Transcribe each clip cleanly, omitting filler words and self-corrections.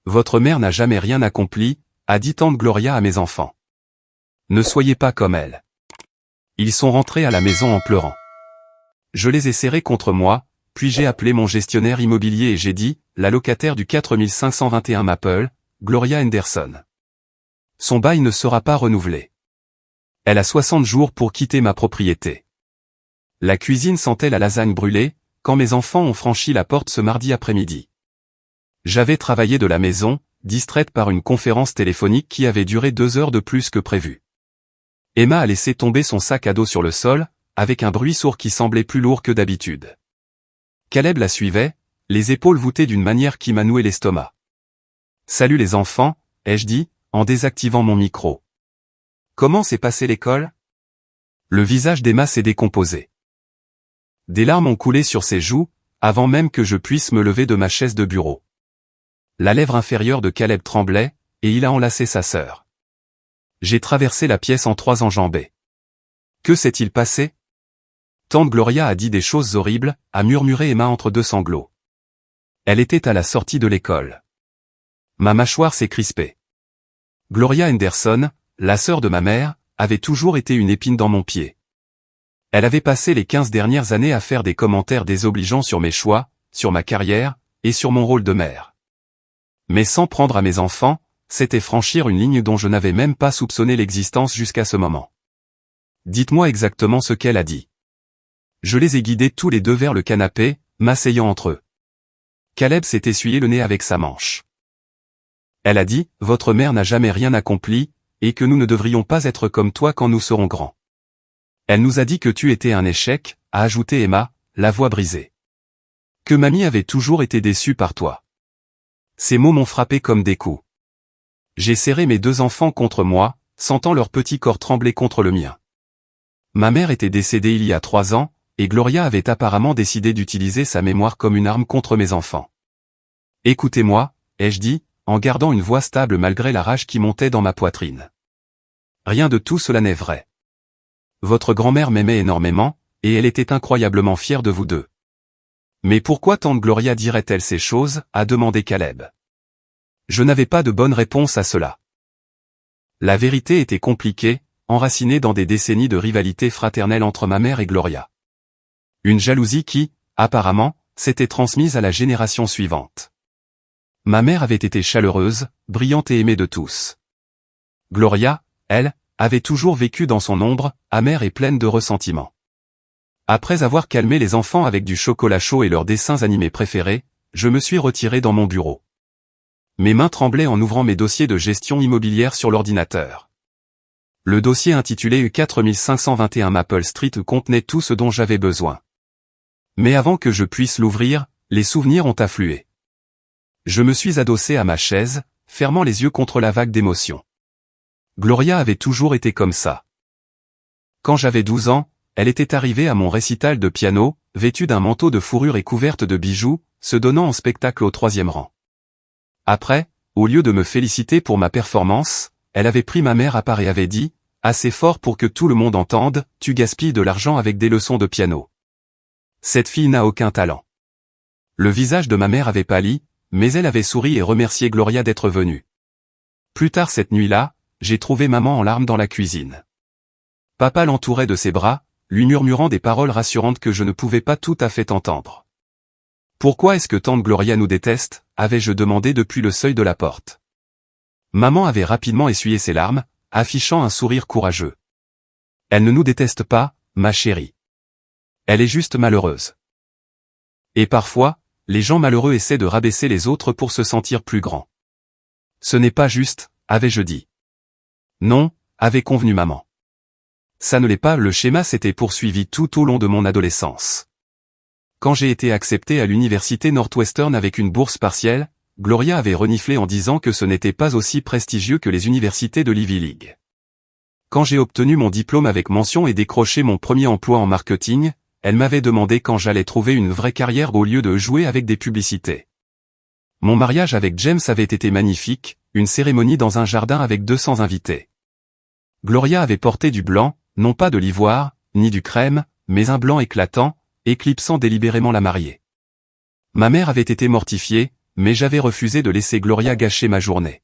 Votre mère n'a jamais rien accompli, a dit tante Gloria à mes enfants. Ne soyez pas comme elle. Ils sont rentrés à la maison en pleurant. Je les ai serrés contre moi, puis j'ai appelé mon gestionnaire immobilier et j'ai dit, la locataire du 4521 Maple, Gloria Henderson. Son bail ne sera pas renouvelé. Elle a 60 jours pour quitter ma propriété. La cuisine sentait la lasagne brûlée, quand mes enfants ont franchi la porte ce mardi après-midi. J'avais travaillé de la maison, distraite par une conférence téléphonique qui avait duré 2 heures de plus que prévu. Emma a laissé tomber son sac à dos sur le sol, avec un bruit sourd qui semblait plus lourd que d'habitude. Caleb la suivait, les épaules voûtées d'une manière qui m'a noué l'estomac. « Salut les enfants », ai-je dit, en désactivant mon micro. « Comment s'est passée l'école ?» Le visage d'Emma s'est décomposé. Des larmes ont coulé sur ses joues, avant même que je puisse me lever de ma chaise de bureau. La lèvre inférieure de Caleb tremblait, et il a enlacé sa sœur. J'ai traversé la pièce en 3 enjambées. Que s'est-il passé ? Tante Gloria a dit des choses horribles, a murmuré Emma entre 2 sanglots. Elle était à la sortie de l'école. Ma mâchoire s'est crispée. Gloria Henderson, la sœur de ma mère, avait toujours été une épine dans mon pied. Elle avait passé les 15 dernières années à faire des commentaires désobligeants sur mes choix, sur ma carrière, et sur mon rôle de mère. Mais s'en prendre à mes enfants, c'était franchir une ligne dont je n'avais même pas soupçonné l'existence jusqu'à ce moment. Dites-moi exactement ce qu'elle a dit. Je les ai guidés tous les 2 vers le canapé, m'asseyant entre eux. Caleb s'est essuyé le nez avec sa manche. Elle a dit, votre mère n'a jamais rien accompli, et que nous ne devrions pas être comme toi quand nous serons grands. Elle nous a dit que tu étais un échec, a ajouté Emma, la voix brisée. Que mamie avait toujours été déçue par toi. Ces mots m'ont frappé comme des coups. J'ai serré mes 2 enfants contre moi, sentant leur petit corps trembler contre le mien. Ma mère était décédée il y a 3 ans, et Gloria avait apparemment décidé d'utiliser sa mémoire comme une arme contre mes enfants. Écoutez-moi, ai-je dit, en gardant une voix stable malgré la rage qui montait dans ma poitrine. Rien de tout cela n'est vrai. Votre grand-mère m'aimait énormément, et elle était incroyablement fière de vous deux. Mais pourquoi tante Gloria dirait-elle ces choses, a demandé Caleb. Je n'avais pas de bonne réponse à cela. La vérité était compliquée, enracinée dans des décennies de rivalité fraternelle entre ma mère et Gloria. Une jalousie qui, apparemment, s'était transmise à la génération suivante. Ma mère avait été chaleureuse, brillante et aimée de tous. Gloria, elle, avait toujours vécu dans son ombre, amère et pleine de ressentiment. Après avoir calmé les enfants avec du chocolat chaud et leurs dessins animés préférés, je me suis retiré dans mon bureau. Mes mains tremblaient en ouvrant mes dossiers de gestion immobilière sur l'ordinateur. Le dossier intitulé U4521 Maple Street contenait tout ce dont j'avais besoin. Mais avant que je puisse l'ouvrir, les souvenirs ont afflué. Je me suis adossé à ma chaise, fermant les yeux contre la vague d'émotions. Gloria avait toujours été comme ça. Quand j'avais 12 ans, elle était arrivée à mon récital de piano, vêtue d'un manteau de fourrure et couverte de bijoux, se donnant en spectacle au 3e rang. Après, au lieu de me féliciter pour ma performance, elle avait pris ma mère à part et avait dit, assez fort pour que tout le monde entende, tu gaspilles de l'argent avec des leçons de piano. Cette fille n'a aucun talent. Le visage de ma mère avait pâli, mais elle avait souri et remercié Gloria d'être venue. Plus tard cette nuit-là, j'ai trouvé maman en larmes dans la cuisine. Papa l'entourait de ses bras, lui murmurant des paroles rassurantes que je ne pouvais pas tout à fait entendre. « Pourquoi est-ce que tante Gloria nous déteste ?» avais-je demandé depuis le seuil de la porte. Maman avait rapidement essuyé ses larmes, affichant un sourire courageux. « Elle ne nous déteste pas, ma chérie. Elle est juste malheureuse. Et parfois, les gens malheureux essaient de rabaisser les autres pour se sentir plus grands. Ce n'est pas juste, avais-je dit. Non, avait convenu maman. Ça ne l'est pas, le schéma s'était poursuivi tout au long de mon adolescence. Quand j'ai été accepté à l'université Northwestern avec une bourse partielle, Gloria avait reniflé en disant que ce n'était pas aussi prestigieux que les universités de l'Ivy League. Quand j'ai obtenu mon diplôme avec mention et décroché mon premier emploi en marketing, elle m'avait demandé quand j'allais trouver une vraie carrière au lieu de jouer avec des publicités. Mon mariage avec James avait été magnifique, une cérémonie dans un jardin avec 200 invités. Gloria avait porté du blanc, non pas de l'ivoire, ni du crème, mais un blanc éclatant, éclipsant délibérément la mariée. Ma mère avait été mortifiée, mais j'avais refusé de laisser Gloria gâcher ma journée.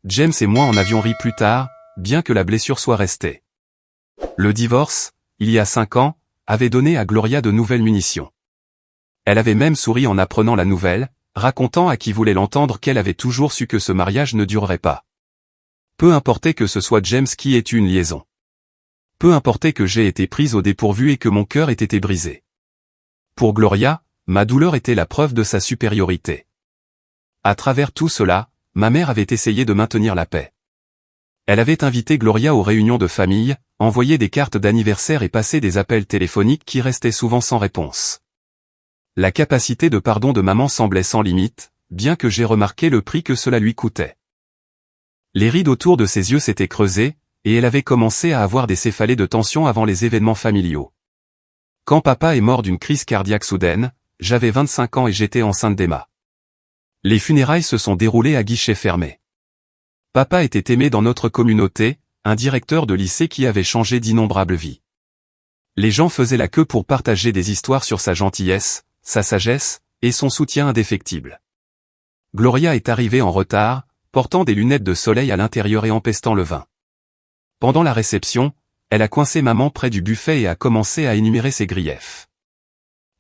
James et moi en avions ri plus tard, bien que la blessure soit restée. Le divorce, il y a 5 ans, avait donné à Gloria de nouvelles munitions. Elle avait même souri en apprenant la nouvelle, racontant à qui voulait l'entendre qu'elle avait toujours su que ce mariage ne durerait pas. Peu importait que ce soit James qui ait eu une liaison. Peu importait que j'aie été prise au dépourvu et que mon cœur ait été brisé. Pour Gloria, ma douleur était la preuve de sa supériorité. À travers tout cela, ma mère avait essayé de maintenir la paix. Elle avait invité Gloria aux réunions de famille, envoyé des cartes d'anniversaire et passé des appels téléphoniques qui restaient souvent sans réponse. La capacité de pardon de maman semblait sans limite, bien que j'ai remarqué le prix que cela lui coûtait. Les rides autour de ses yeux s'étaient creusées, et elle avait commencé à avoir des céphalées de tension avant les événements familiaux. Quand papa est mort d'une crise cardiaque soudaine, j'avais 25 ans et j'étais enceinte d'Emma. Les funérailles se sont déroulées à guichet fermé. Papa était aimé dans notre communauté, un directeur de lycée qui avait changé d'innombrables vies. Les gens faisaient la queue pour partager des histoires sur sa gentillesse, sa sagesse, et son soutien indéfectible. Gloria est arrivée en retard, portant des lunettes de soleil à l'intérieur et empestant le vin. Pendant la réception, elle a coincé maman près du buffet et a commencé à énumérer ses griefs.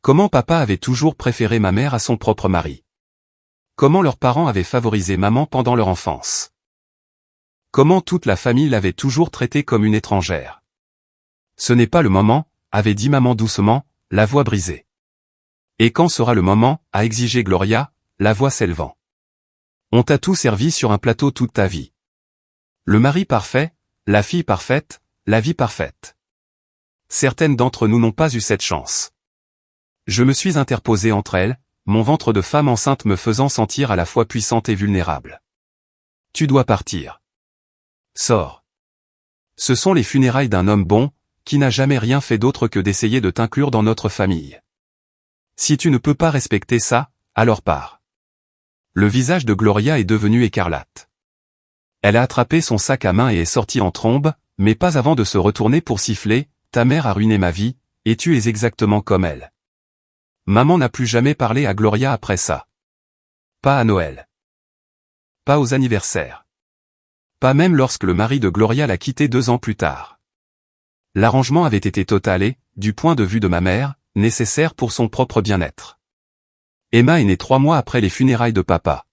Comment papa avait toujours préféré ma mère à son propre mari. Comment leurs parents avaient favorisé maman pendant leur enfance. Comment toute la famille l'avait toujours traitée comme une étrangère. Ce n'est pas le moment, avait dit maman doucement, la voix brisée. Et quand sera le moment, a exigé Gloria, la voix s'élevant. On t'a tout servi sur un plateau toute ta vie. Le mari parfait, la fille parfaite, la vie parfaite. Certaines d'entre nous n'ont pas eu cette chance. Je me suis interposé entre elles, mon ventre de femme enceinte me faisant sentir à la fois puissante et vulnérable. Tu dois partir. Sors. Ce sont les funérailles d'un homme bon, qui n'a jamais rien fait d'autre que d'essayer de t'inclure dans notre famille. Si tu ne peux pas respecter ça, alors pars. Le visage de Gloria est devenu écarlate. Elle a attrapé son sac à main et est sortie en trombe, mais pas avant de se retourner pour siffler, ta mère a ruiné ma vie, et tu es exactement comme elle. Maman n'a plus jamais parlé à Gloria après ça. Pas à Noël. Pas aux anniversaires. Pas même lorsque le mari de Gloria l'a quittée 2 ans plus tard. L'arrangement avait été total et, du point de vue de ma mère, nécessaire pour son propre bien-être. Emma est née 3 mois après les funérailles de papa.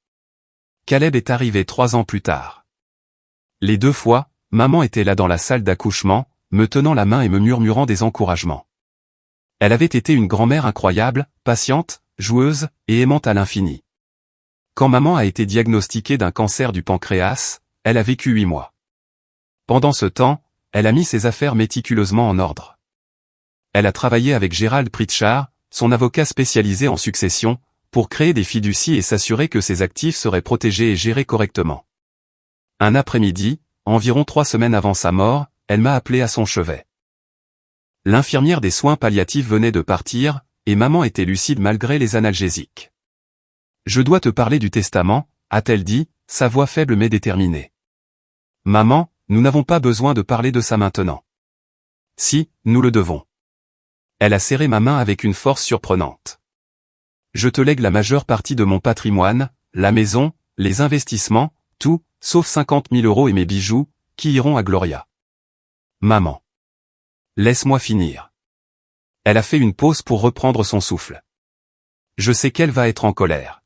Caleb est arrivé 3 ans plus tard. Les 2 fois, maman était là dans la salle d'accouchement, me tenant la main et me murmurant des encouragements. Elle avait été une grand-mère incroyable, patiente, joueuse, et aimante à l'infini. Quand maman a été diagnostiquée d'un cancer du pancréas, elle a vécu 8 mois. Pendant ce temps, elle a mis ses affaires méticuleusement en ordre. Elle a travaillé avec Gérald Pritchard, son avocat spécialisé en succession, pour créer des fiducies et s'assurer que ses actifs seraient protégés et gérés correctement. Un après-midi, environ 3 semaines avant sa mort, elle m'a appelé à son chevet. L'infirmière des soins palliatifs venait de partir, et maman était lucide malgré les analgésiques. Je dois te parler du testament, a-t-elle dit, sa voix faible mais déterminée. Maman, nous n'avons pas besoin de parler de ça maintenant. Si, nous le devons. Elle a serré ma main avec une force surprenante. Je te lègue la majeure partie de mon patrimoine, la maison, les investissements, tout, sauf 50 000 € et mes bijoux, qui iront à Gloria. Maman. Laisse-moi finir. Elle a fait une pause pour reprendre son souffle. Je sais qu'elle va être en colère.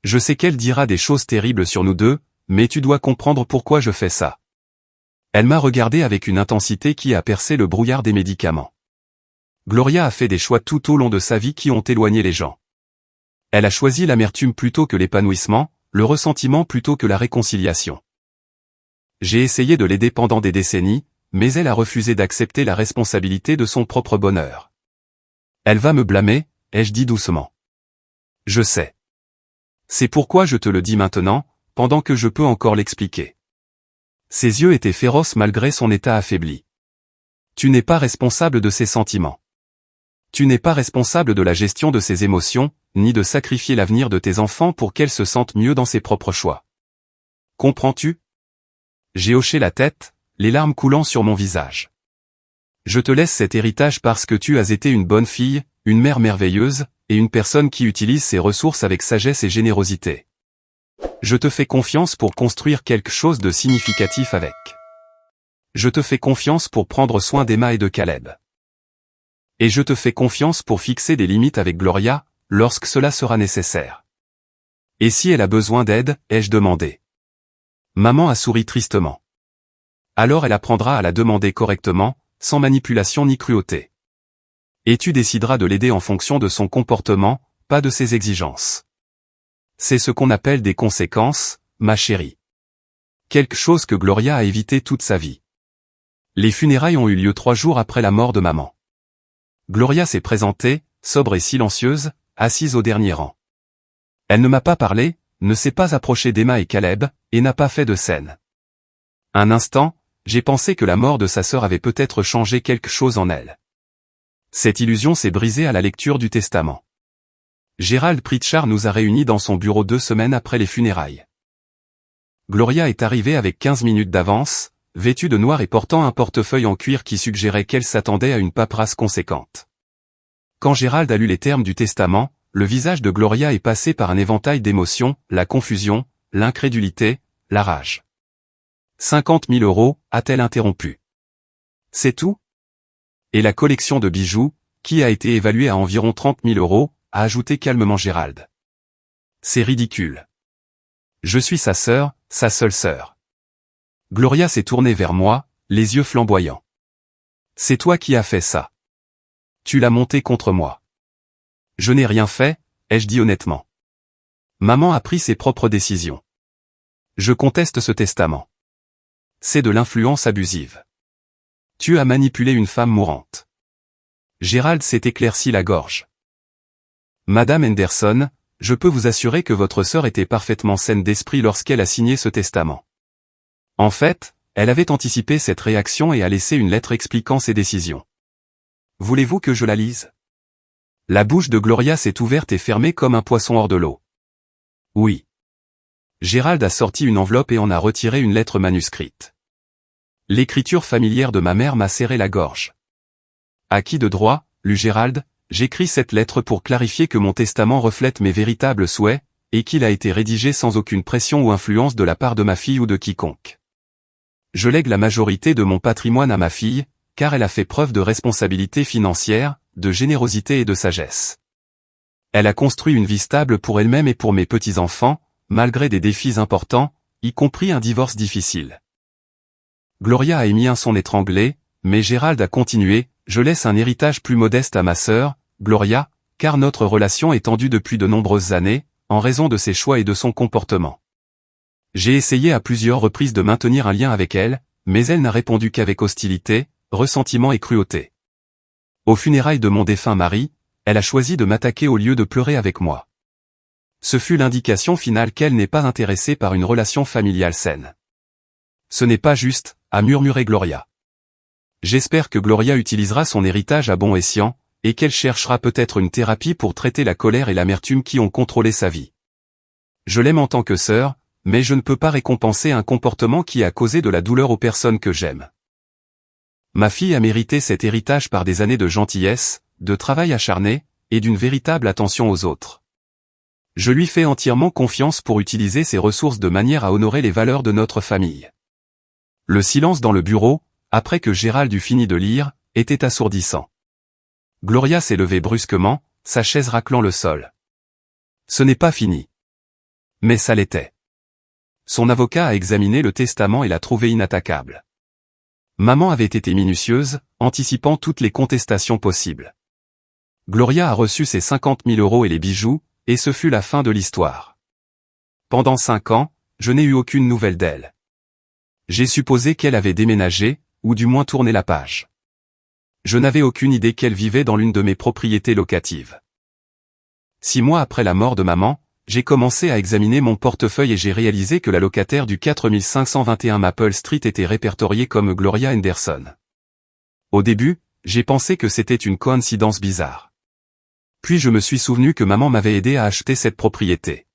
Je sais qu'elle dira des choses terribles sur nous deux, mais tu dois comprendre pourquoi je fais ça. Elle m'a regardé avec une intensité qui a percé le brouillard des médicaments. Gloria a fait des choix tout au long de sa vie qui ont éloigné les gens. Elle a choisi l'amertume plutôt que l'épanouissement, le ressentiment plutôt que la réconciliation. J'ai essayé de l'aider pendant des décennies, mais elle a refusé d'accepter la responsabilité de son propre bonheur. Elle va me blâmer, ai-je dit doucement. Je sais. C'est pourquoi je te le dis maintenant, pendant que je peux encore l'expliquer. Ses yeux étaient féroces malgré son état affaibli. Tu n'es pas responsable de ses sentiments. Tu n'es pas responsable de la gestion de ses émotions, ni de sacrifier l'avenir de tes enfants pour qu'elles se sentent mieux dans ses propres choix. Comprends-tu? J'ai hoché la tête, les larmes coulant sur mon visage. Je te laisse cet héritage parce que tu as été une bonne fille, une mère merveilleuse, et une personne qui utilise ses ressources avec sagesse et générosité. Je te fais confiance pour construire quelque chose de significatif avec. Je te fais confiance pour prendre soin d'Emma et de Caleb. Et je te fais confiance pour fixer des limites avec Gloria, lorsque cela sera nécessaire. Et si elle a besoin d'aide, ai-je demandé. Maman a souri tristement. Alors elle apprendra à la demander correctement, sans manipulation ni cruauté. Et tu décideras de l'aider en fonction de son comportement, pas de ses exigences. C'est ce qu'on appelle des conséquences, ma chérie. Quelque chose que Gloria a évité toute sa vie. Les funérailles ont eu lieu 3 jours après la mort de maman. Gloria s'est présentée, sobre et silencieuse, assise au dernier rang. Elle ne m'a pas parlé, ne s'est pas approchée d'Emma et Caleb, et n'a pas fait de scène. Un instant, j'ai pensé que la mort de sa sœur avait peut-être changé quelque chose en elle. Cette illusion s'est brisée à la lecture du testament. Gérald Pritchard nous a réunis dans son bureau 2 semaines après les funérailles. Gloria est arrivée avec 15 minutes d'avance, vêtue de noir et portant un portefeuille en cuir qui suggérait qu'elle s'attendait à une paperasse conséquente. Quand Gérald a lu les termes du testament, le visage de Gloria est passé par un éventail d'émotions, la confusion, l'incrédulité, la rage. 50 000 €, a-t-elle interrompu. C'est tout? Et la collection de bijoux, qui a été évaluée à environ 30 000 €, a ajouté calmement Gérald. C'est ridicule. Je suis sa sœur, sa seule sœur. Gloria s'est tournée vers moi, les yeux flamboyants. C'est toi qui as fait ça. Tu l'as monté contre moi. Je n'ai rien fait, ai-je dit honnêtement. Maman a pris ses propres décisions. Je conteste ce testament. C'est de l'influence abusive. Tu as manipulé une femme mourante. Gérald s'est éclairci la gorge. Madame Henderson, je peux vous assurer que votre sœur était parfaitement saine d'esprit lorsqu'elle a signé ce testament. En fait, elle avait anticipé cette réaction et a laissé une lettre expliquant ses décisions. Voulez-vous que je la lise? La bouche de Gloria s'est ouverte et fermée comme un poisson hors de l'eau. Oui. Gérald a sorti une enveloppe et en a retiré une lettre manuscrite. L'écriture familière de ma mère m'a serré la gorge. À qui de droit, lut Gérald, j'écris cette lettre pour clarifier que mon testament reflète mes véritables souhaits, et qu'il a été rédigé sans aucune pression ou influence de la part de ma fille ou de quiconque. Je lègue la majorité de mon patrimoine à ma fille, car elle a fait preuve de responsabilité financière, de générosité et de sagesse. Elle a construit une vie stable pour elle-même et pour mes petits-enfants, malgré des défis importants, y compris un divorce difficile. Gloria a émis un son étranglé, mais Gérald a continué, je laisse un héritage plus modeste à ma sœur, Gloria, car notre relation est tendue depuis de nombreuses années, en raison de ses choix et de son comportement. J'ai essayé à plusieurs reprises de maintenir un lien avec elle, mais elle n'a répondu qu'avec hostilité, ressentiment et cruauté. Aux funérailles de mon défunt mari, elle a choisi de m'attaquer au lieu de pleurer avec moi. Ce fut l'indication finale qu'elle n'est pas intéressée par une relation familiale saine. Ce n'est pas juste, a murmuré Gloria. J'espère que Gloria utilisera son héritage à bon escient, et qu'elle cherchera peut-être une thérapie pour traiter la colère et l'amertume qui ont contrôlé sa vie. Je l'aime en tant que sœur, mais je ne peux pas récompenser un comportement qui a causé de la douleur aux personnes que j'aime. Ma fille a mérité cet héritage par des années de gentillesse, de travail acharné, et d'une véritable attention aux autres. Je lui fais entièrement confiance pour utiliser ses ressources de manière à honorer les valeurs de notre famille. Le silence dans le bureau, après que Gérald eut fini de lire, était assourdissant. Gloria s'est levée brusquement, sa chaise raclant le sol. Ce n'est pas fini. Mais ça l'était. Son avocat a examiné le testament et l'a trouvé inattaquable. Maman avait été minutieuse, anticipant toutes les contestations possibles. Gloria a reçu ses 50 000 € et les bijoux, et ce fut la fin de l'histoire. Pendant 5 ans, je n'ai eu aucune nouvelle d'elle. J'ai supposé qu'elle avait déménagé, ou du moins tourné la page. Je n'avais aucune idée qu'elle vivait dans l'une de mes propriétés locatives. 6 mois après la mort de maman, j'ai commencé à examiner mon portefeuille et j'ai réalisé que la locataire du 4521 Maple Street était répertoriée comme Gloria Henderson. Au début, j'ai pensé que c'était une coïncidence bizarre. Puis je me suis souvenu que maman m'avait aidé à acheter cette propriété.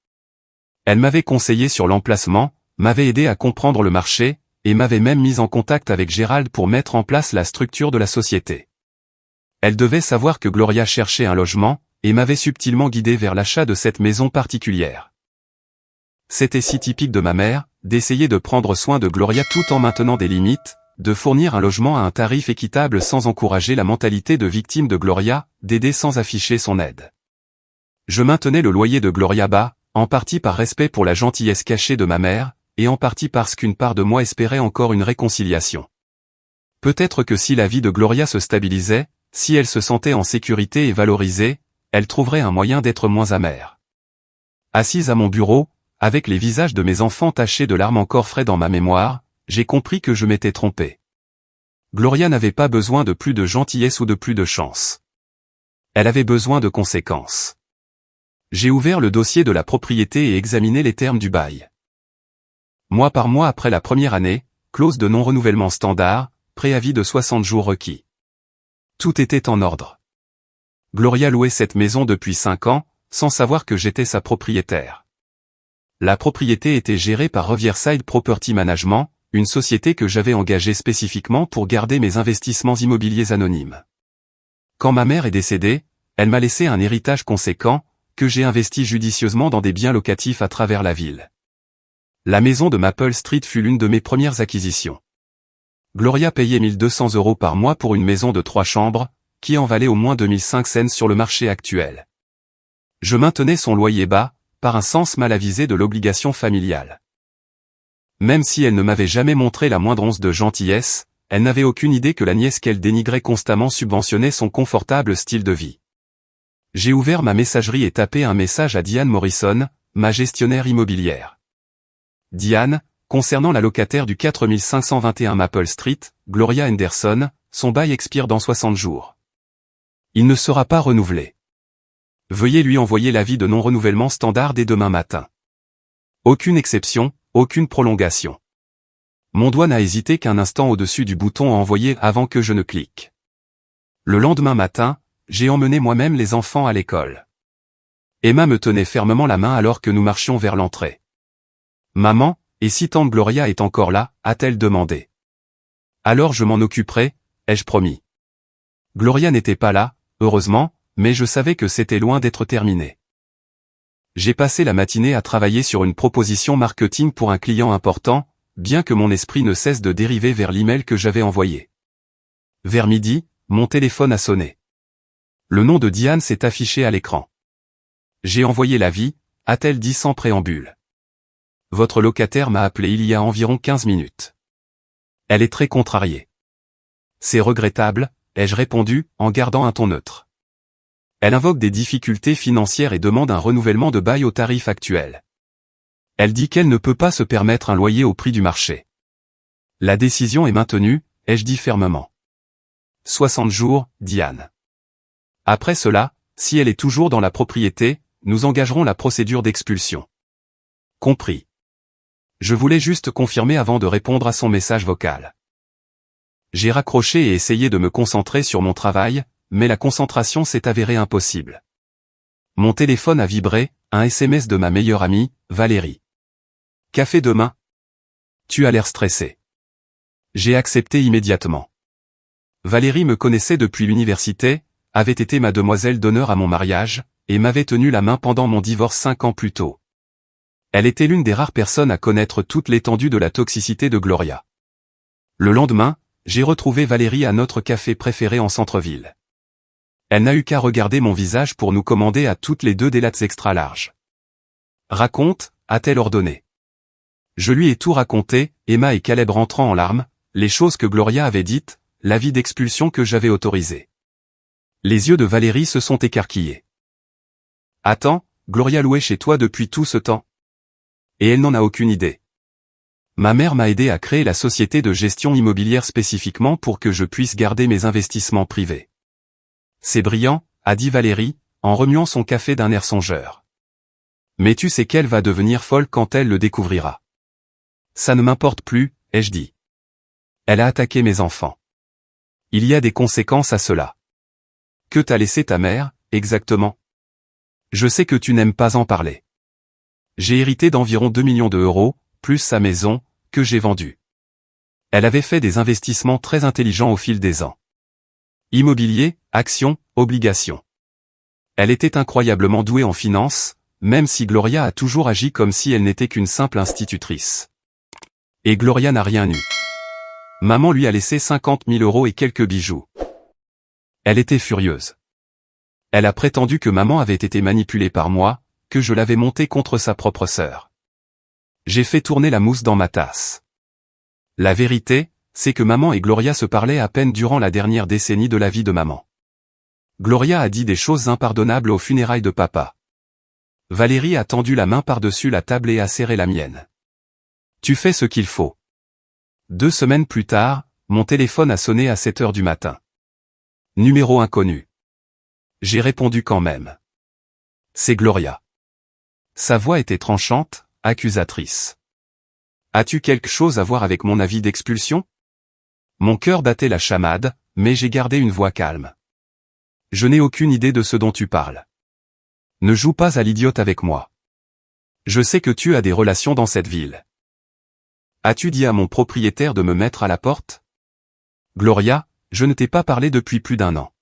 Elle m'avait conseillé sur l'emplacement, m'avait aidé à comprendre le marché, et m'avait même mis en contact avec Gérald pour mettre en place la structure de la société. Elle devait savoir que Gloria cherchait un logement, et m'avait subtilement guidé vers l'achat de cette maison particulière. C'était si typique de ma mère, d'essayer de prendre soin de Gloria tout en maintenant des limites, de fournir un logement à un tarif équitable sans encourager la mentalité de victime de Gloria, d'aider sans afficher son aide. Je maintenais le loyer de Gloria bas, en partie par respect pour la gentillesse cachée de ma mère, et en partie parce qu'une part de moi espérait encore une réconciliation. Peut-être que si la vie de Gloria se stabilisait, si elle se sentait en sécurité et valorisée, elle trouverait un moyen d'être moins amère. Assise à mon bureau, avec les visages de mes enfants tachés de larmes encore frais dans ma mémoire, j'ai compris que je m'étais trompé. Gloria n'avait pas besoin de plus de gentillesse ou de plus de chance. Elle avait besoin de conséquences. J'ai ouvert le dossier de la propriété et examiné les termes du bail. Mois par mois après la première année, clause de non-renouvellement standard, préavis de 60 jours requis. Tout était en ordre. Gloria louait cette maison depuis 5 ans, sans savoir que j'étais sa propriétaire. La propriété était gérée par Riverside Property Management, une société que j'avais engagée spécifiquement pour garder mes investissements immobiliers anonymes. Quand ma mère est décédée, elle m'a laissé un héritage conséquent, que j'ai investi judicieusement dans des biens locatifs à travers la ville. La maison de Maple Street fut l'une de mes premières acquisitions. Gloria payait 1 200 € par mois pour une maison de 3 chambres, qui en valait au moins 2005 cents sur le marché actuel. Je maintenais son loyer bas, par un sens mal avisé de l'obligation familiale. Même si elle ne m'avait jamais montré la moindre once de gentillesse, elle n'avait aucune idée que la nièce qu'elle dénigrait constamment subventionnait son confortable style de vie. J'ai ouvert ma messagerie et tapé un message à Diane Morrison, ma gestionnaire immobilière. Diane, concernant la locataire du 4521 Maple Street, Gloria Henderson, son bail expire dans 60 jours. Il ne sera pas renouvelé. Veuillez lui envoyer l'avis de non-renouvellement standard dès demain matin. Aucune exception, aucune prolongation. Mon doigt n'a hésité qu'un instant au-dessus du bouton à envoyer avant que je ne clique. Le lendemain matin, j'ai emmené moi-même les enfants à l'école. Emma me tenait fermement la main alors que nous marchions vers l'entrée. « Maman, et si tante Gloria est encore là ?» a-t-elle demandé. « Alors je m'en occuperai, ai-je promis. » Gloria n'était pas là, heureusement, mais je savais que c'était loin d'être terminé. J'ai passé la matinée à travailler sur une proposition marketing pour un client important, bien que mon esprit ne cesse de dériver vers l'email que j'avais envoyé. Vers midi, mon téléphone a sonné. Le nom de Diane s'est affiché à l'écran. J'ai envoyé l'avis, a-t-elle dit sans préambule. Votre locataire m'a appelé il y a environ 15 minutes. Elle est très contrariée. C'est regrettable, ai-je répondu, en gardant un ton neutre. Elle invoque des difficultés financières et demande un renouvellement de bail au tarif actuel. Elle dit qu'elle ne peut pas se permettre un loyer au prix du marché. La décision est maintenue, ai-je dit fermement. 60 jours, Diane. Après cela, si elle est toujours dans la propriété, nous engagerons la procédure d'expulsion. Compris. Je voulais juste confirmer avant de répondre à son message vocal. J'ai raccroché et essayé de me concentrer sur mon travail, mais la concentration s'est avérée impossible. Mon téléphone a vibré, un SMS de ma meilleure amie, Valérie. Café demain? Tu as l'air stressé. J'ai accepté immédiatement. Valérie me connaissait depuis l'université, avait été ma demoiselle d'honneur à mon mariage, et m'avait tenu la main pendant mon divorce 5 ans plus tôt. Elle était l'une des rares personnes à connaître toute l'étendue de la toxicité de Gloria. Le lendemain, j'ai retrouvé Valérie à notre café préféré en centre-ville. Elle n'a eu qu'à regarder mon visage pour nous commander à toutes les deux des lattes extra larges. Raconte, a-t-elle ordonné. Je lui ai tout raconté, Emma et Caleb rentrant en larmes, les choses que Gloria avait dites, l'avis d'expulsion que j'avais autorisé. Les yeux de Valérie se sont écarquillés. Attends, Gloria louait chez toi depuis tout ce temps? Et elle n'en a aucune idée. Ma mère m'a aidé à créer la société de gestion immobilière spécifiquement pour que je puisse garder mes investissements privés. C'est brillant, a dit Valérie, en remuant son café d'un air songeur. Mais tu sais qu'elle va devenir folle quand elle le découvrira. Ça ne m'importe plus, ai-je dit. Elle a attaqué mes enfants. Il y a des conséquences à cela. Que t'a laissé ta mère, exactement? Je sais que tu n'aimes pas en parler. J'ai hérité d'environ 2 millions €, plus sa maison, que j'ai vendue. Elle avait fait des investissements très intelligents au fil des ans. Immobilier, actions, obligations. Elle était incroyablement douée en finance, même si Gloria a toujours agi comme si elle n'était qu'une simple institutrice. Et Gloria n'a rien eu. Maman lui a laissé 50 000 € et quelques bijoux. Elle était furieuse. Elle a prétendu que maman avait été manipulée par moi, que je l'avais montée contre sa propre sœur. J'ai fait tourner la mousse dans ma tasse. La vérité, c'est que maman et Gloria se parlaient à peine durant la dernière décennie de la vie de maman. Gloria a dit des choses impardonnables aux funérailles de papa. Valérie a tendu la main par-dessus la table et a serré la mienne. Tu fais ce qu'il faut. 2 semaines plus tard, mon téléphone a sonné à 7 heures du matin. Numéro inconnu. J'ai répondu quand même. C'est Gloria. Sa voix était tranchante, accusatrice. As-tu quelque chose à voir avec mon avis d'expulsion? Mon cœur battait la chamade, mais j'ai gardé une voix calme. Je n'ai aucune idée de ce dont tu parles. Ne joue pas à l'idiote avec moi. Je sais que tu as des relations dans cette ville. As-tu dit à mon propriétaire de me mettre à la porte? Gloria, je ne t'ai pas parlé depuis plus d'1 an.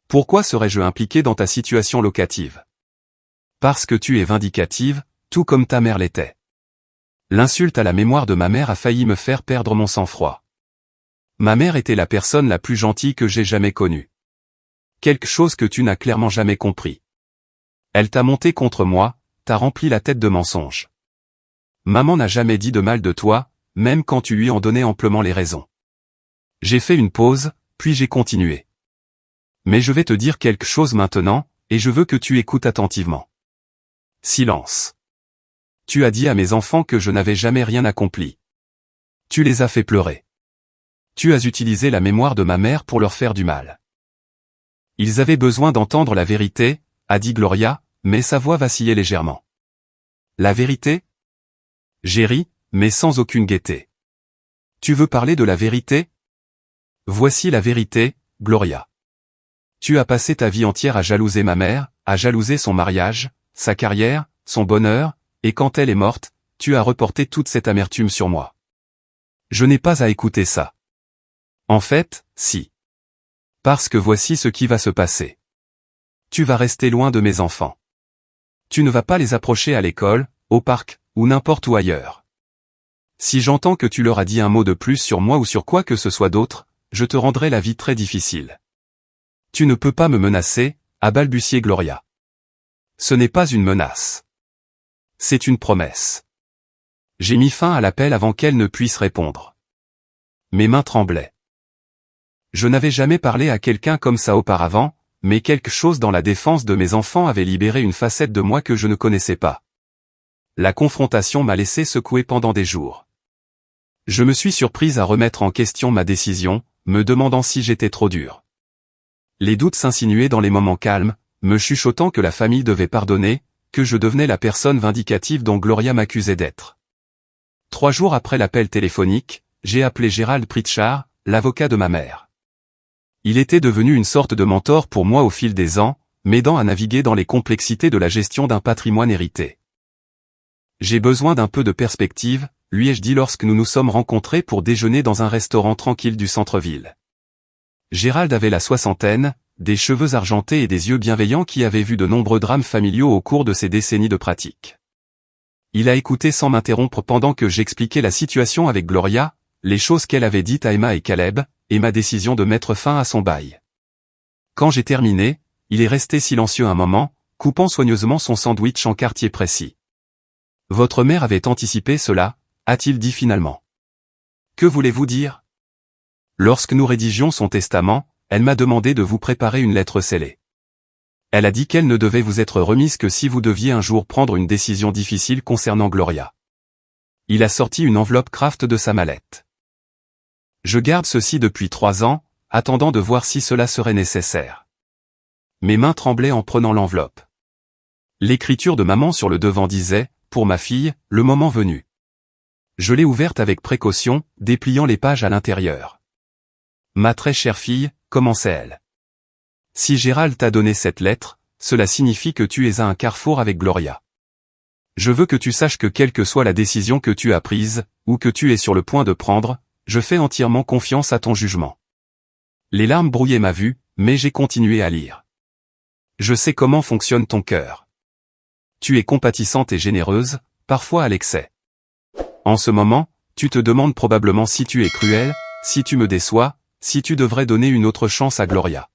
Pourquoi serais-je impliqué dans ta situation locative? Parce que tu es vindicative, tout comme ta mère l'était. L'insulte à la mémoire de ma mère a failli me faire perdre mon sang-froid. Ma mère était la personne la plus gentille que j'ai jamais connue. Quelque chose que tu n'as clairement jamais compris. Elle t'a monté contre moi, t'a rempli la tête de mensonges. Maman n'a jamais dit de mal de toi, même quand tu lui en donnais amplement les raisons. J'ai fait une pause, puis j'ai continué. Mais je vais te dire quelque chose maintenant, et je veux que tu écoutes attentivement. Silence. Tu as dit à mes enfants que je n'avais jamais rien accompli. Tu les as fait pleurer. Tu as utilisé la mémoire de ma mère pour leur faire du mal. Ils avaient besoin d'entendre la vérité, a dit Gloria, mais sa voix vacillait légèrement. La vérité? J'ai ri, mais sans aucune gaieté. Tu veux parler de la vérité? Voici la vérité, Gloria. Tu as passé ta vie entière à jalouser ma mère, à jalouser son mariage, sa carrière, son bonheur, et quand elle est morte, tu as reporté toute cette amertume sur moi. Je n'ai pas à écouter ça. En fait, si. Parce que voici ce qui va se passer. Tu vas rester loin de mes enfants. Tu ne vas pas les approcher à l'école, au parc, ou n'importe où ailleurs. Si j'entends que tu leur as dit un mot de plus sur moi ou sur quoi que ce soit d'autre, je te rendrai la vie très difficile. Tu ne peux pas me menacer, a balbutié Gloria. Ce n'est pas une menace. C'est une promesse. J'ai mis fin à l'appel avant qu'elle ne puisse répondre. Mes mains tremblaient. Je n'avais jamais parlé à quelqu'un comme ça auparavant, mais quelque chose dans la défense de mes enfants avait libéré une facette de moi que je ne connaissais pas. La confrontation m'a laissé secouer pendant des jours. Je me suis surprise à remettre en question ma décision, me demandant si j'étais trop dur. Les doutes s'insinuaient dans les moments calmes, me chuchotant que la famille devait pardonner, que je devenais la personne vindicative dont Gloria m'accusait d'être. 3 jours après l'appel téléphonique, j'ai appelé Gérald Pritchard, l'avocat de ma mère. Il était devenu une sorte de mentor pour moi au fil des ans, m'aidant à naviguer dans les complexités de la gestion d'un patrimoine hérité. J'ai besoin d'un peu de perspective, lui ai-je dit lorsque nous nous sommes rencontrés pour déjeuner dans un restaurant tranquille du centre-ville. Gérald avait la soixantaine, des cheveux argentés et des yeux bienveillants qui avaient vu de nombreux drames familiaux au cours de ses décennies de pratique. Il a écouté sans m'interrompre pendant que j'expliquais la situation avec Gloria, les choses qu'elle avait dites à Emma et Caleb, et ma décision de mettre fin à son bail. Quand j'ai terminé, il est resté silencieux un moment, coupant soigneusement son sandwich en quartier précis. « Votre mère avait anticipé cela », a-t-il dit finalement. « Que voulez-vous dire ? Lorsque nous rédigions son testament, elle m'a demandé de vous préparer une lettre scellée. Elle a dit qu'elle ne devait vous être remise que si vous deviez un jour prendre une décision difficile concernant Gloria. Il a sorti une enveloppe Kraft de sa mallette. Je garde ceci depuis 3 ans, attendant de voir si cela serait nécessaire. Mes mains tremblaient en prenant l'enveloppe. L'écriture de maman sur le devant disait, pour ma fille, le moment venu. Je l'ai ouverte avec précaution, dépliant les pages à l'intérieur. Ma très chère fille, commençait-elle. Si Gérald t'a donné cette lettre, cela signifie que tu es à un carrefour avec Gloria. Je veux que tu saches que quelle que soit la décision que tu as prise, ou que tu es sur le point de prendre, je fais entièrement confiance à ton jugement. Les larmes brouillaient ma vue, mais j'ai continué à lire. Je sais comment fonctionne ton cœur. Tu es compatissante et généreuse, parfois à l'excès. En ce moment, tu te demandes probablement si tu es cruelle, si tu me déçois, si tu devrais donner une autre chance à Gloria.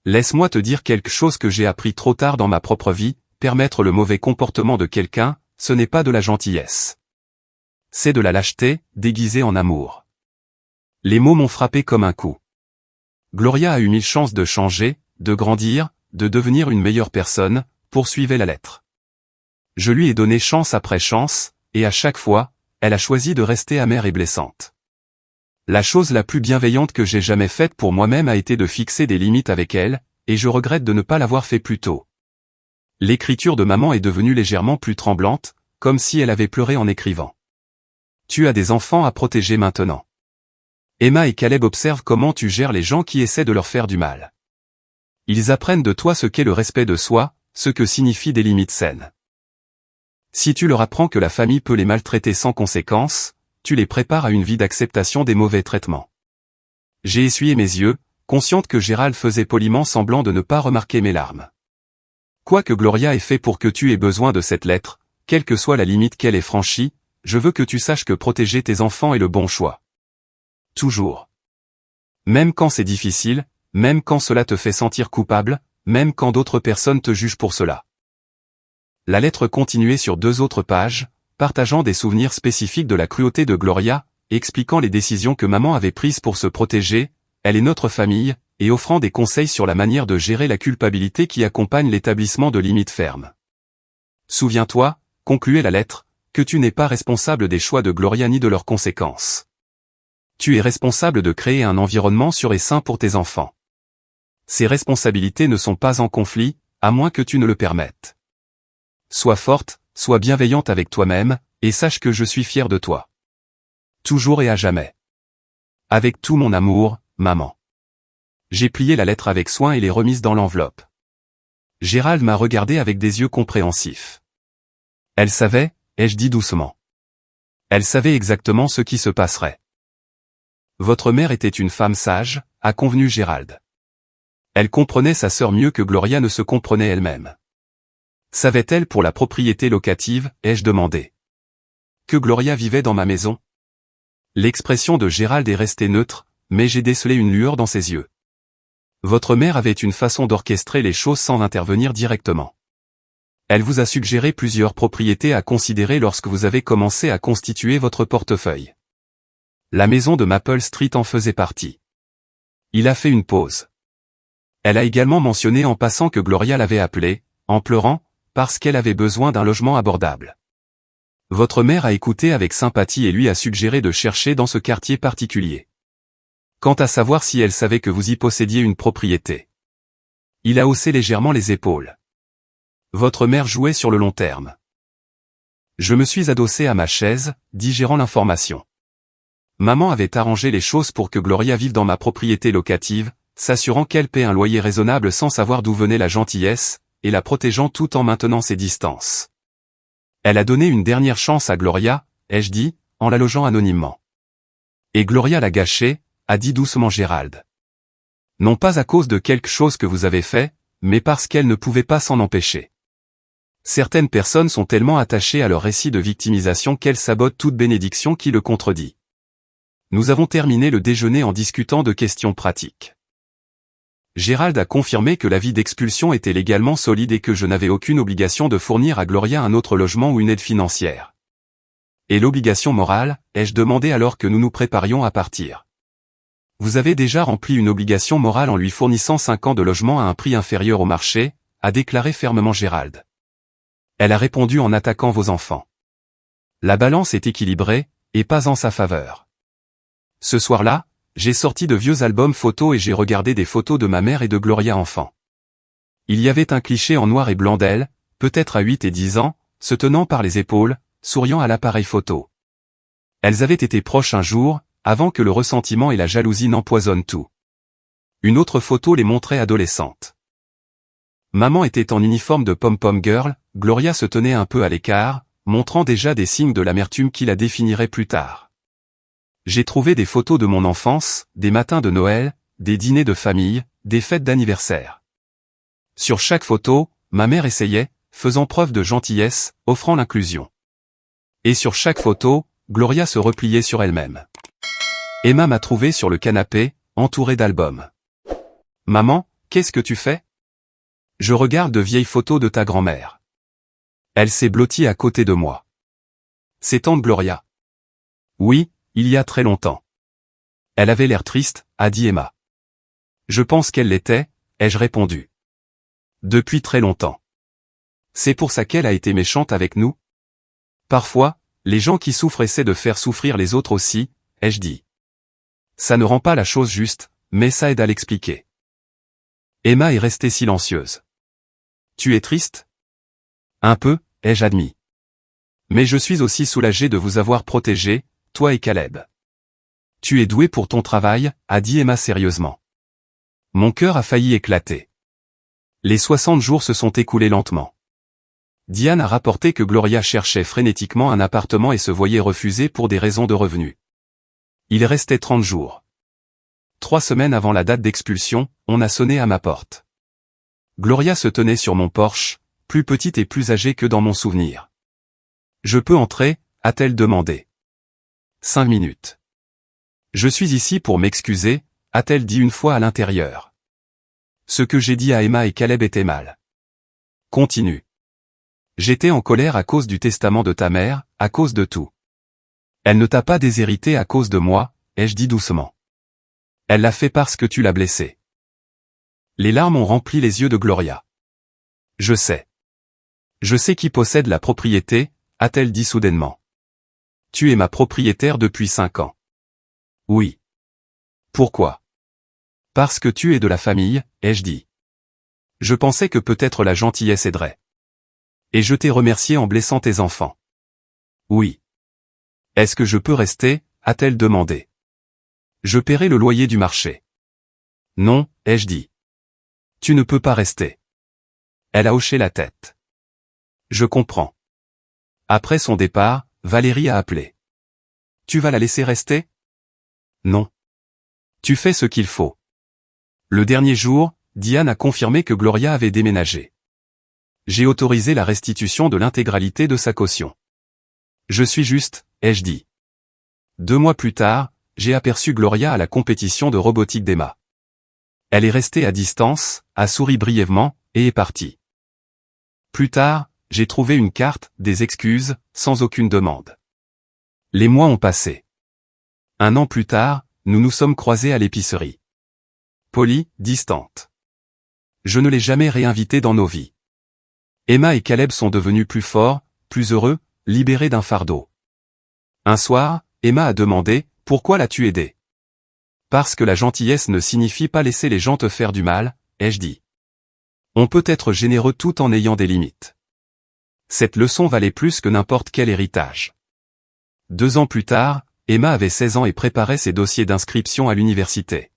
Laisse-moi te dire quelque chose que j'ai appris trop tard dans ma propre vie, permettre le mauvais comportement de quelqu'un, ce n'est pas de la gentillesse. C'est de la lâcheté, déguisée en amour. Les mots m'ont frappé comme un coup. Gloria a eu 1000 chances de changer, de grandir, de devenir une meilleure personne, poursuivait la lettre. Je lui ai donné chance après chance, et à chaque fois, elle a choisi de rester amère et blessante. La chose la plus bienveillante que j'ai jamais faite pour moi-même a été de fixer des limites avec elle, et je regrette de ne pas l'avoir fait plus tôt. L'écriture de maman est devenue légèrement plus tremblante, comme si elle avait pleuré en écrivant. Tu as des enfants à protéger maintenant. Emma et Caleb observent comment tu gères les gens qui essaient de leur faire du mal. Ils apprennent de toi ce qu'est le respect de soi, ce que signifient des limites saines. Si tu leur apprends que la famille peut les maltraiter sans conséquence, tu les prépares à une vie d'acceptation des mauvais traitements. J'ai essuyé mes yeux, consciente que Gérald faisait poliment semblant de ne pas remarquer mes larmes. Quoi que Gloria ait fait pour que tu aies besoin de cette lettre, quelle que soit la limite qu'elle ait franchie, je veux que tu saches que protéger tes enfants est le bon choix. Toujours. Même quand c'est difficile, même quand cela te fait sentir coupable, même quand d'autres personnes te jugent pour cela. La lettre continuait sur 2 autres pages, partageant des souvenirs spécifiques de la cruauté de Gloria, expliquant les décisions que maman avait prises pour se protéger, elle est notre famille, et offrant des conseils sur la manière de gérer la culpabilité qui accompagne l'établissement de limites fermes. Souviens-toi, concluait la lettre, que tu n'es pas responsable des choix de Gloria ni de leurs conséquences. Tu es responsable de créer un environnement sûr et sain pour tes enfants. Ces responsabilités ne sont pas en conflit, à moins que tu ne le permettes. Sois forte, sois bienveillante avec toi-même, et sache que je suis fier de toi. Toujours et à jamais. Avec tout mon amour, maman. J'ai plié la lettre avec soin et l'ai remise dans l'enveloppe. Gérald m'a regardé avec des yeux compréhensifs. Elle savait, ai-je dit doucement. Elle savait exactement ce qui se passerait. Votre mère était une femme sage, a convenu Gérald. Elle comprenait sa sœur mieux que Gloria ne se comprenait elle-même. Savait-elle pour la propriété locative, ai-je demandé. Que Gloria vivait dans ma maison? L'expression de Gérald est restée neutre, mais j'ai décelé une lueur dans ses yeux. Votre mère avait une façon d'orchestrer les choses sans intervenir directement. Elle vous a suggéré plusieurs propriétés à considérer lorsque vous avez commencé à constituer votre portefeuille. La maison de Maple Street en faisait partie. Il a fait une pause. Elle a également mentionné en passant que Gloria l'avait appelée, en pleurant, parce qu'elle avait besoin d'un logement abordable. Votre mère a écouté avec sympathie et lui a suggéré de chercher dans ce quartier particulier. Quant à savoir si elle savait que vous y possédiez une propriété. Il a haussé légèrement les épaules. Votre mère jouait sur le long terme. Je me suis adossé à ma chaise, digérant l'information. Maman avait arrangé les choses pour que Gloria vive dans ma propriété locative, s'assurant qu'elle paie un loyer raisonnable sans savoir d'où venait la gentillesse, et la protégeant tout en maintenant ses distances. Elle a donné une dernière chance à Gloria, ai-je dit, en la logeant anonymement. Et Gloria l'a gâchée, a dit doucement Gérald. Non pas à cause de quelque chose que vous avez fait, mais parce qu'elle ne pouvait pas s'en empêcher. Certaines personnes sont tellement attachées à leur récit de victimisation qu'elles sabotent toute bénédiction qui le contredit. Nous avons terminé le déjeuner en discutant de questions pratiques. Gérald a confirmé que l'avis d'expulsion était légalement solide et que je n'avais aucune obligation de fournir à Gloria un autre logement ou une aide financière. Et l'obligation morale, ai-je demandé alors que nous nous préparions à partir. Vous avez déjà rempli une obligation morale en lui fournissant 5 ans de logement à un prix inférieur au marché, a déclaré fermement Gérald. Elle a répondu en attaquant vos enfants. La balance est équilibrée, et pas en sa faveur. Ce soir-là, j'ai sorti de vieux albums photos et j'ai regardé des photos de ma mère et de Gloria enfant. Il y avait un cliché en noir et blanc d'elle, peut-être à 8 et 10 ans, se tenant par les épaules, souriant à l'appareil photo. Elles avaient été proches un jour, avant que le ressentiment et la jalousie n'empoisonnent tout. Une autre photo les montrait adolescentes. Maman était en uniforme de pom-pom girl, Gloria se tenait un peu à l'écart, montrant déjà des signes de l'amertume qui la définirait plus tard. J'ai trouvé des photos de mon enfance, des matins de Noël, des dîners de famille, des fêtes d'anniversaire. Sur chaque photo, ma mère essayait, faisant preuve de gentillesse, offrant l'inclusion. Et sur chaque photo, Gloria se repliait sur elle-même. Emma m'a trouvé sur le canapé, entouré d'albums. « Maman, qu'est-ce que tu fais ? » Je regarde de vieilles photos de ta grand-mère. Elle s'est blottie à côté de moi. C'est tante Gloria. Oui, il y a très longtemps. Elle avait l'air triste, a dit Emma. Je pense qu'elle l'était, ai-je répondu. Depuis très longtemps. C'est pour ça qu'elle a été méchante avec nous ? Parfois, les gens qui souffrent essaient de faire souffrir les autres aussi, ai-je dit. Ça ne rend pas la chose juste, mais ça aide à l'expliquer. Emma est restée silencieuse. Tu es triste ? Un peu, ai-je admis. Mais je suis aussi soulagé de vous avoir protégé, toi et Caleb. Tu es doué pour ton travail, a dit Emma sérieusement. Mon cœur a failli éclater. Les 60 jours se sont écoulés lentement. Diane a rapporté que Gloria cherchait frénétiquement un appartement et se voyait refuser pour des raisons de revenus. Il restait 30 jours. 3 semaines avant la date d'expulsion, on a sonné à ma porte. Gloria se tenait sur mon porche, plus petite et plus âgée que dans mon souvenir. Je peux entrer, a-t-elle demandé. 5 minutes. Je suis ici pour m'excuser, a-t-elle dit une fois à l'intérieur. Ce que j'ai dit à Emma et Caleb était mal. Continue. J'étais en colère à cause du testament de ta mère, à cause de tout. Elle ne t'a pas déshérité à cause de moi, ai-je dit doucement. Elle l'a fait parce que tu l'as blessée. Les larmes ont rempli les yeux de Gloria. Je sais. Je sais qui possède la propriété, a-t-elle dit soudainement. Tu es ma propriétaire depuis 5 ans. Oui. Pourquoi ? Parce que tu es de la famille, ai-je dit. Je pensais que peut-être la gentillesse aiderait. Et je t'ai remercié en blessant tes enfants. Oui. Est-ce que je peux rester, a-t-elle demandé. Je paierai le loyer du marché. Non, ai-je dit. Tu ne peux pas rester. Elle a hoché la tête. Je comprends. Après son départ, Valérie a appelé. Tu vas la laisser rester ? Non. Tu fais ce qu'il faut. Le dernier jour, Diane a confirmé que Gloria avait déménagé. J'ai autorisé la restitution de l'intégralité de sa caution. Je suis juste, ai-je dit. 2 mois plus tard, j'ai aperçu Gloria à la compétition de robotique d'Emma. Elle est restée à distance, a souri brièvement, et est partie. Plus tard, j'ai trouvé une carte, des excuses, sans aucune demande. Les mois ont passé. 1 an plus tard, nous nous sommes croisés à l'épicerie. Polie, distante. Je ne l'ai jamais réinvitée dans nos vies. Emma et Caleb sont devenus plus forts, plus heureux, libérés d'un fardeau. Un soir, Emma a demandé « Pourquoi l'as-tu aidé ?» Parce que la gentillesse ne signifie pas laisser les gens te faire du mal, ai-je dit. On peut être généreux tout en ayant des limites. Cette leçon valait plus que n'importe quel héritage. 2 ans plus tard, Emma avait 16 ans et préparait ses dossiers d'inscription à l'université.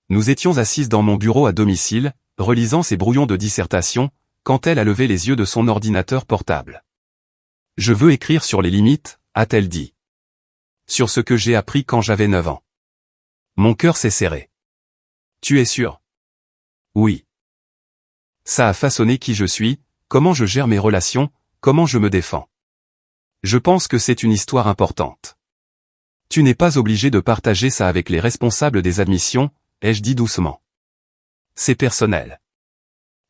Nous étions assises dans mon bureau à domicile, relisant ses brouillons de dissertation, quand elle a levé les yeux de son ordinateur portable. « Je veux écrire sur les limites », a-t-elle dit. Sur ce que j'ai appris quand j'avais 9 ans. Mon cœur s'est serré. Tu es sûr ? Oui. Ça a façonné qui je suis, comment je gère mes relations, comment je me défends. Je pense que c'est une histoire importante. Tu n'es pas obligé de partager ça avec les responsables des admissions, ai-je dit doucement. C'est personnel.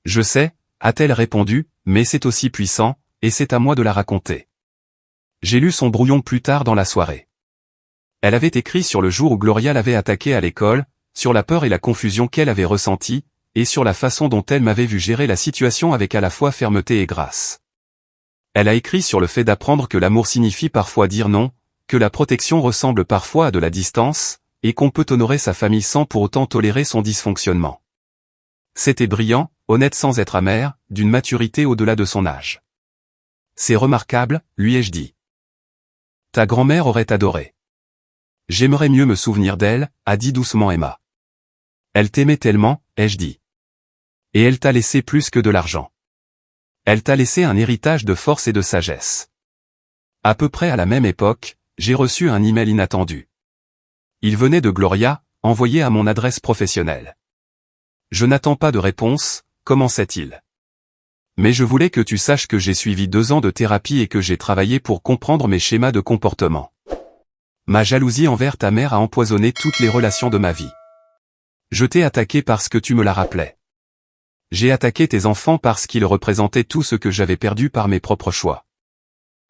Je sais, a-t-elle répondu, mais c'est aussi puissant, et c'est à moi de la raconter. J'ai lu son brouillon plus tard dans la soirée. Elle avait écrit sur le jour où Gloria l'avait attaquée à l'école, sur la peur et la confusion qu'elle avait ressentie, et sur la façon dont elle m'avait vu gérer la situation avec à la fois fermeté et grâce. Elle a écrit sur le fait d'apprendre que l'amour signifie parfois dire non, que la protection ressemble parfois à de la distance, et qu'on peut honorer sa famille sans pour autant tolérer son dysfonctionnement. C'était brillant, honnête sans être amer, d'une maturité au-delà de son âge. C'est remarquable, lui ai-je dit. Ta grand-mère aurait adoré. J'aimerais mieux me souvenir d'elle, a dit doucement Emma. Elle t'aimait tellement, ai-je dit. Et elle t'a laissé plus que de l'argent. Elle t'a laissé un héritage de force et de sagesse. À peu près à la même époque, j'ai reçu un email inattendu. Il venait de Gloria, envoyé à mon adresse professionnelle. Je n'attends pas de réponse, commençait-il. Mais je voulais que tu saches que j'ai suivi 2 ans de thérapie et que j'ai travaillé pour comprendre mes schémas de comportement. Ma jalousie envers ta mère a empoisonné toutes les relations de ma vie. Je t'ai attaqué parce que tu me la rappelais. J'ai attaqué tes enfants parce qu'ils représentaient tout ce que j'avais perdu par mes propres choix.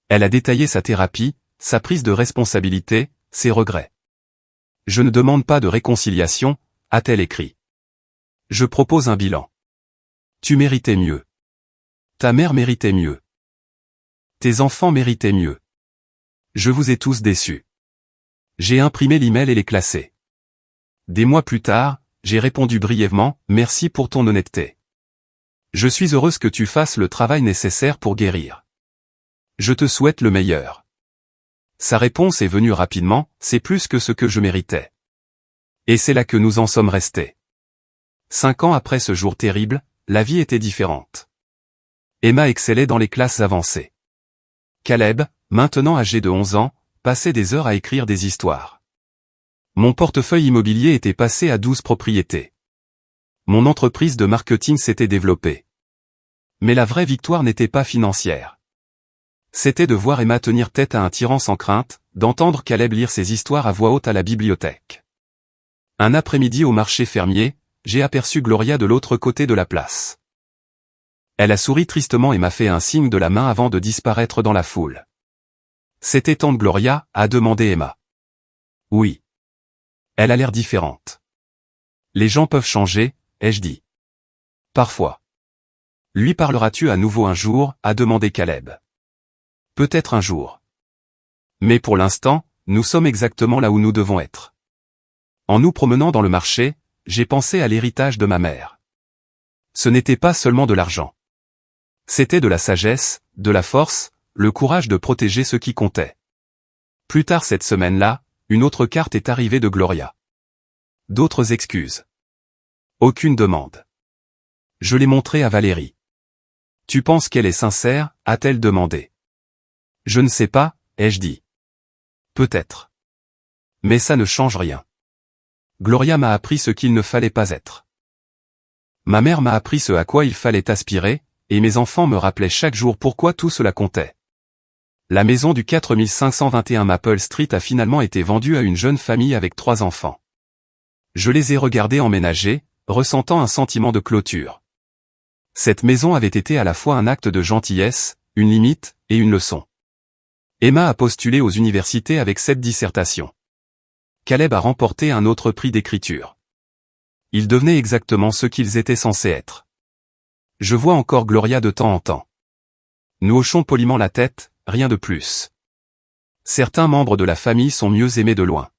Elle a détaillé sa thérapie, sa prise de responsabilité, ses regrets. Je ne demande pas de réconciliation, a-t-elle écrit. Je propose un bilan. Tu méritais mieux. Ta mère méritait mieux. Tes enfants méritaient mieux. Je vous ai tous déçus. J'ai imprimé l'email et l'ai classé. Des mois plus tard, j'ai répondu brièvement, merci pour ton honnêteté. Je suis heureuse que tu fasses le travail nécessaire pour guérir. Je te souhaite le meilleur. Sa réponse est venue rapidement, c'est plus que ce que je méritais. Et c'est là que nous en sommes restés. 5 ans après ce jour terrible, la vie était différente. Emma excellait dans les classes avancées. Caleb, maintenant âgé de 11 ans, passait des heures à écrire des histoires. Mon portefeuille immobilier était passé à 12 propriétés. Mon entreprise de marketing s'était développée. Mais la vraie victoire n'était pas financière. C'était de voir Emma tenir tête à un tyran sans crainte, d'entendre Caleb lire ses histoires à voix haute à la bibliothèque. Un après-midi au marché fermier, j'ai aperçu Gloria de l'autre côté de la place. Elle a souri tristement et m'a fait un signe de la main avant de disparaître dans la foule. C'était tante Gloria, a demandé Emma. Oui. Elle a l'air différente. Les gens peuvent changer, ai-je dit. Parfois. Lui parleras-tu à nouveau un jour, a demandé Caleb. Peut-être un jour. Mais pour l'instant, nous sommes exactement là où nous devons être. En nous promenant dans le marché, j'ai pensé à l'héritage de ma mère. Ce n'était pas seulement de l'argent. C'était de la sagesse, de la force, le courage de protéger ce qui comptait. Plus tard cette semaine-là, une autre carte est arrivée de Gloria. D'autres excuses. Aucune demande. Je l'ai montrée à Valérie. Tu penses qu'elle est sincère, a-t-elle demandé. Je ne sais pas, ai-je dit. Peut-être. Mais ça ne change rien. Gloria m'a appris ce qu'il ne fallait pas être. Ma mère m'a appris ce à quoi il fallait aspirer, et mes enfants me rappelaient chaque jour pourquoi tout cela comptait. La maison du 4521 Maple Street a finalement été vendue à une jeune famille avec 3 enfants. Je les ai regardés emménager, ressentant un sentiment de clôture. Cette maison avait été à la fois un acte de gentillesse, une limite, et une leçon. Emma a postulé aux universités avec cette dissertation. Caleb a remporté un autre prix d'écriture. Ils devenaient exactement ce qu'ils étaient censés être. Je vois encore Gloria de temps en temps. Nous hochons poliment la tête, rien de plus. Certains membres de la famille sont mieux aimés de loin.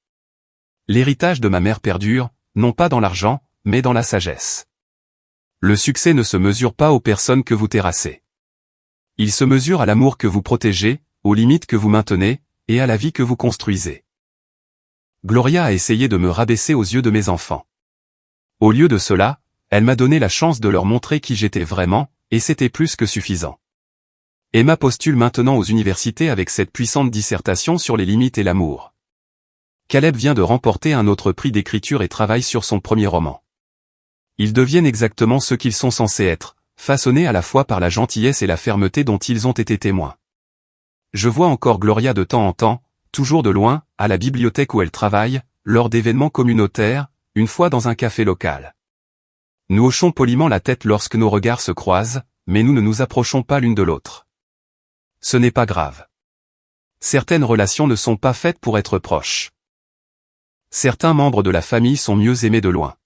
L'héritage de ma mère perdure, non pas dans l'argent, mais dans la sagesse. Le succès ne se mesure pas aux personnes que vous terrassez. Il se mesure à l'amour que vous protégez, aux limites que vous maintenez, et à la vie que vous construisez. Gloria a essayé de me rabaisser aux yeux de mes enfants. Au lieu de cela, elle m'a donné la chance de leur montrer qui j'étais vraiment, et c'était plus que suffisant. Emma postule maintenant aux universités avec cette puissante dissertation sur les limites et l'amour. Caleb vient de remporter un autre prix d'écriture et travaille sur son premier roman. Ils deviennent exactement ce qu'ils sont censés être, façonnés à la fois par la gentillesse et la fermeté dont ils ont été témoins. Je vois encore Gloria de temps en temps, toujours de loin, à la bibliothèque où elle travaille, lors d'événements communautaires, une fois dans un café local. Nous hochons poliment la tête lorsque nos regards se croisent, mais nous ne nous approchons pas l'une de l'autre. Ce n'est pas grave. Certaines relations ne sont pas faites pour être proches. Certains membres de la famille sont mieux aimés de loin.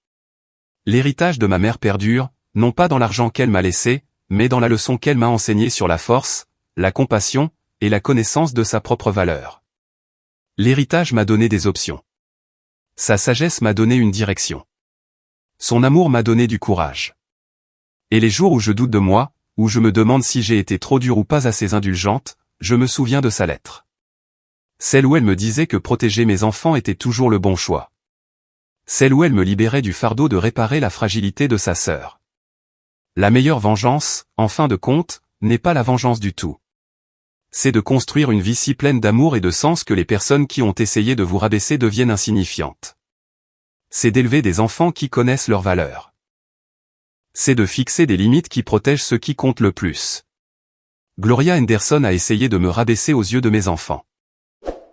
L'héritage de ma mère perdure, non pas dans l'argent qu'elle m'a laissé, mais dans la leçon qu'elle m'a enseignée sur la force, la compassion, et la connaissance de sa propre valeur. L'héritage m'a donné des options. Sa sagesse m'a donné une direction. Son amour m'a donné du courage. Et les jours où je doute de moi, où je me demande si j'ai été trop dure ou pas assez indulgente, je me souviens de sa lettre. Celle où elle me disait que protéger mes enfants était toujours le bon choix. Celle où elle me libérait du fardeau de réparer la fragilité de sa sœur. La meilleure vengeance, en fin de compte, n'est pas la vengeance du tout. C'est de construire une vie si pleine d'amour et de sens que les personnes qui ont essayé de vous rabaisser deviennent insignifiantes. C'est d'élever des enfants qui connaissent leurs valeurs. c'est de fixer des limites qui protègent ce qui compte le plus. Gloria Anderson a essayé de me rabaisser aux yeux de mes enfants.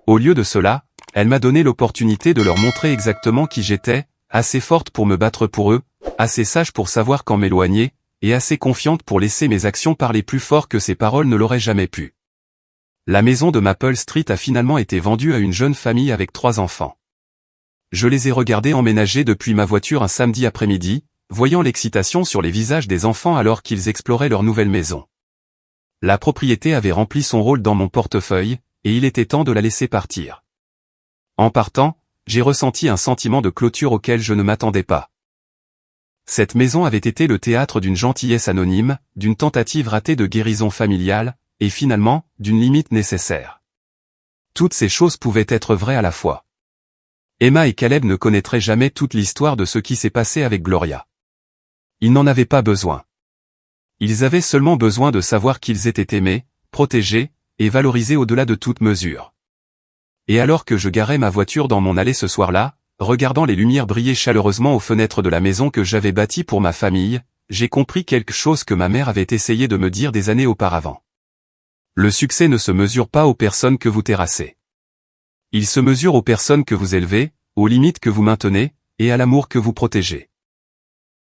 Au lieu de cela, elle m'a donné l'opportunité de leur montrer exactement qui j'étais, assez forte pour me battre pour eux, assez sage pour savoir quand m'éloigner, et assez confiante pour laisser mes actions parler plus fort que ses paroles ne l'auraient jamais pu. La maison de Maple Street a finalement été vendue à une jeune famille avec 3 enfants. Je les ai regardés emménager depuis ma voiture un samedi après-midi, voyant l'excitation sur les visages des enfants alors qu'ils exploraient leur nouvelle maison. La propriété avait rempli son rôle dans mon portefeuille, et il était temps de la laisser partir. En partant, j'ai ressenti un sentiment de clôture auquel je ne m'attendais pas. Cette maison avait été le théâtre d'une gentillesse anonyme, d'une tentative ratée de guérison familiale, et finalement, d'une limite nécessaire. Toutes ces choses pouvaient être vraies à la fois. Emma et Caleb ne connaîtraient jamais toute l'histoire de ce qui s'est passé avec Gloria. Ils n'en avaient pas besoin. Ils avaient seulement besoin de savoir qu'ils étaient aimés, protégés, et valorisés au-delà de toute mesure. Et alors que je garais ma voiture dans mon allée ce soir-là, regardant les lumières briller chaleureusement aux fenêtres de la maison que j'avais bâtie pour ma famille, j'ai compris quelque chose que ma mère avait essayé de me dire des années auparavant. Le succès ne se mesure pas aux personnes que vous terrassez. Il se mesure aux personnes que vous élevez, aux limites que vous maintenez, et à l'amour que vous protégez.